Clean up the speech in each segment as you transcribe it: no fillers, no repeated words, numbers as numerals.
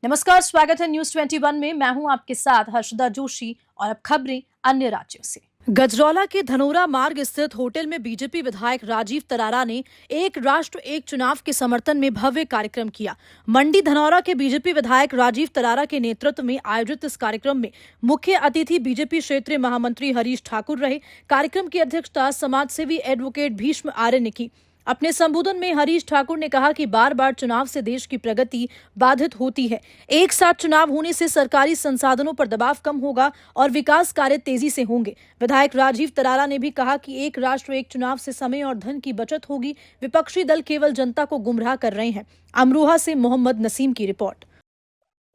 नमस्कार, स्वागत है न्यूज 21 में। मैं हूं आपके साथ हर्षदा जोशी और अब खबरें अन्य राज्यों से। गजरौला के धनोरा मार्ग स्थित होटल में बीजेपी विधायक राजीव तरारा ने एक राष्ट्र एक चुनाव के समर्थन में भव्य कार्यक्रम किया। मंडी धनौरा के बीजेपी विधायक राजीव तरारा के नेतृत्व में आयोजित इस कार्यक्रम में मुख्य अतिथि बीजेपी क्षेत्रीय महामंत्री हरीश ठाकुर रहे। कार्यक्रम की अध्यक्षता समाजसेवी एडवोकेट भीष्म आर्य ने की। अपने संबोधन में हरीश ठाकुर ने कहा कि बार बार चुनाव से देश की प्रगति बाधित होती है। एक साथ चुनाव होने से सरकारी संसाधनों पर दबाव कम होगा और विकास कार्य तेजी से होंगे। विधायक राजीव तरारा ने भी कहा कि एक राष्ट्र एक चुनाव से समय और धन की बचत होगी। विपक्षी दल केवल जनता को गुमराह कर रहे हैं। अमरोहा से मोहम्मद नसीम की रिपोर्ट।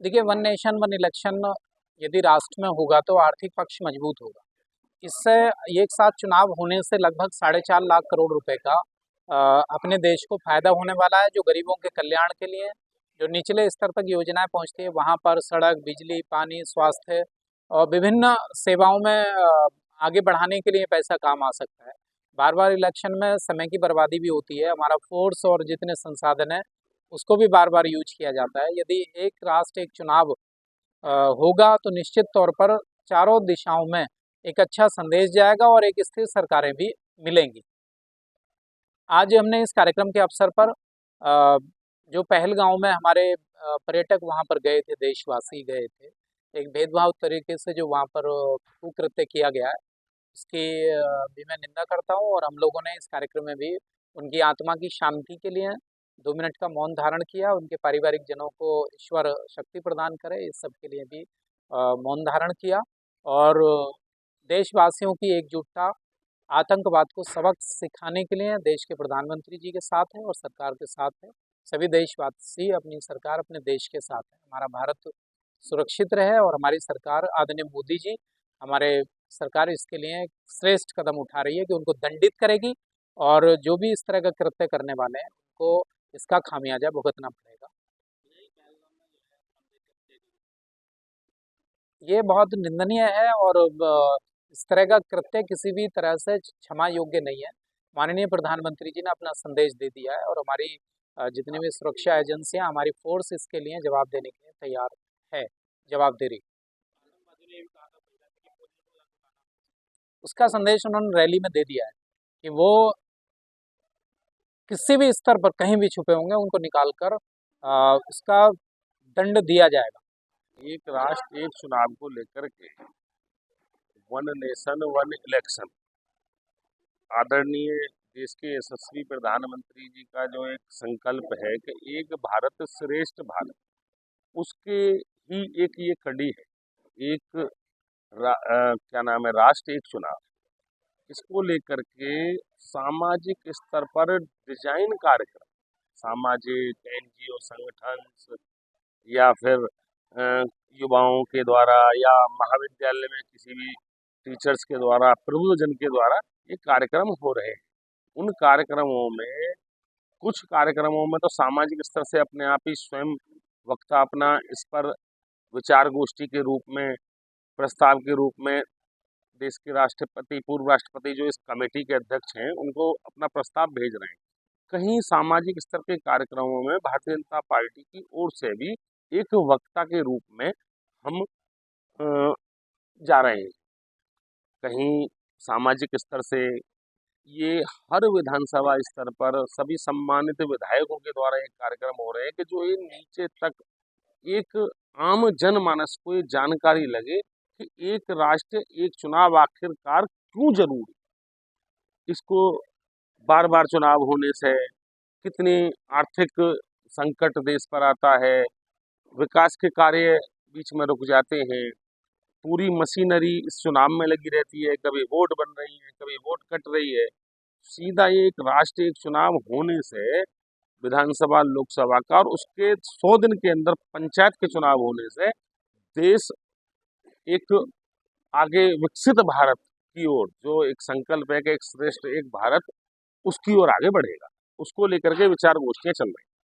देखिए, वन नेशन वन इलेक्शन यदि राष्ट्र में होगा तो आर्थिक पक्ष मजबूत होगा। इससे एक साथ चुनाव होने से लगभग 4.5 लाख करोड़ रुपए का अपने देश को फायदा होने वाला है, जो गरीबों के कल्याण के लिए, जो निचले स्तर तक योजनाएं पहुंचती है वहां पर सड़क, बिजली, पानी, स्वास्थ्य और विभिन्न सेवाओं में आगे बढ़ाने के लिए पैसा काम आ सकता है। बार बार इलेक्शन में समय की बर्बादी भी होती है। हमारा फोर्स और जितने संसाधन है उसको भी बार बार यूज किया जाता है। यदि एक राष्ट्र एक चुनाव होगा तो निश्चित तौर पर चारों दिशाओं में एक अच्छा संदेश जाएगा और एक स्थिर सरकारें भी मिलेंगी। आज हमने इस कार्यक्रम के अवसर पर जो पहलगांव में हमारे पर्यटक वहां पर गए थे, देशवासी गए थे, एक भेदभाव तरीके से जो वहां पर कुकृत्य किया गया है उसकी भी मैं निंदा करता हूं। और हम लोगों ने इस कार्यक्रम में भी उनकी आत्मा की शांति के लिए 2 मिनट का मौन धारण किया। उनके पारिवारिक जनों को ईश्वर शक्ति प्रदान करे, इस सब के लिए भी मौन धारण किया। और देशवासियों की एकजुटता आतंकवाद को सबक सिखाने के लिए देश के प्रधानमंत्री जी के साथ है और सरकार के साथ है। सभी देशवासी अपनी सरकार, अपने देश के साथ है। हमारा भारत सुरक्षित रहे और हमारी सरकार, आदरणीय मोदी जी, हमारे सरकार इसके लिए श्रेष्ठ कदम उठा रही है कि उनको दंडित करेगी और जो भी इस तरह का कृत्य करने वाले हैं उनको इसका खामियाजा भुगतना पड़ेगा। ये बहुत निंदनीय है और इस तरह का कृत्य किसी भी तरह से क्षमा योग्य नहीं है। माननीय प्रधानमंत्री जी ने अपना संदेश दे दिया है और हमारी जितनी भी सुरक्षा एजेंसियां, हमारी फोर्स इसके लिए जवाब देने के लिए तैयार है, जवाब दे रही। उसका संदेश उन्होंने रैली में दे दिया है कि वो किसी भी स्तर पर कहीं भी छुपे होंगे उनको निकाल कर उसका दंड दिया जाएगा। एक राष्ट्र एक चुनाव को लेकर के वन नेशन वन इलेक्शन आदरणीय देश के यशस्वी प्रधानमंत्री जी का जो एक संकल्प है कि एक भारत श्रेष्ठ भारत, उसके ही एक ये कड़ी है। एक क्या नाम है, राष्ट्र एक चुनाव। इसको लेकर के सामाजिक स्तर पर डिजाइन कार्यक्रम, सामाजिक एनजीओ संगठन या फिर युवाओं के द्वारा या महाविद्यालय में किसी भी टीचर्स के द्वारा, प्रबुद्धजन के द्वारा ये कार्यक्रम हो रहे हैं। उन कार्यक्रमों में कुछ कार्यक्रमों में तो सामाजिक स्तर से अपने आप ही स्वयं वक्ता अपना इस पर विचार गोष्ठी के रूप में, प्रस्ताव के रूप में देश के राष्ट्रपति, पूर्व राष्ट्रपति जो इस कमेटी के अध्यक्ष हैं, उनको अपना प्रस्ताव भेज रहे हैं। कहीं सामाजिक स्तर के कार्यक्रमों में भारतीय जनता पार्टी की ओर से भी एक वक्ता के रूप में हम जा रहे हैं। कहीं सामाजिक स्तर से ये हर विधानसभा स्तर पर सभी सम्मानित विधायकों के द्वारा एक कार्यक्रम हो रहे हैं कि जो ये नीचे तक एक आम जनमानस को ये जानकारी लगे कि एक राष्ट्र एक चुनाव आखिरकार क्यों जरूरी। इसको बार बार चुनाव होने से कितनी आर्थिक संकट देश पर आता है, विकास के कार्य बीच में रुक जाते हैं, पूरी मशीनरी इस चुनाव में लगी रहती है, कभी वोट बन रही है, कभी वोट कट रही है। सीधा ये एक राष्ट्र एक चुनाव होने से विधानसभा, लोकसभा का, और उसके 100 दिन के अंदर पंचायत के चुनाव होने से देश एक आगे विकसित भारत की ओर, जो एक संकल्प है कि एक श्रेष्ठ एक भारत, उसकी ओर आगे बढ़ेगा। उसको लेकर के विचार गोष्ठियां चल रही हैं।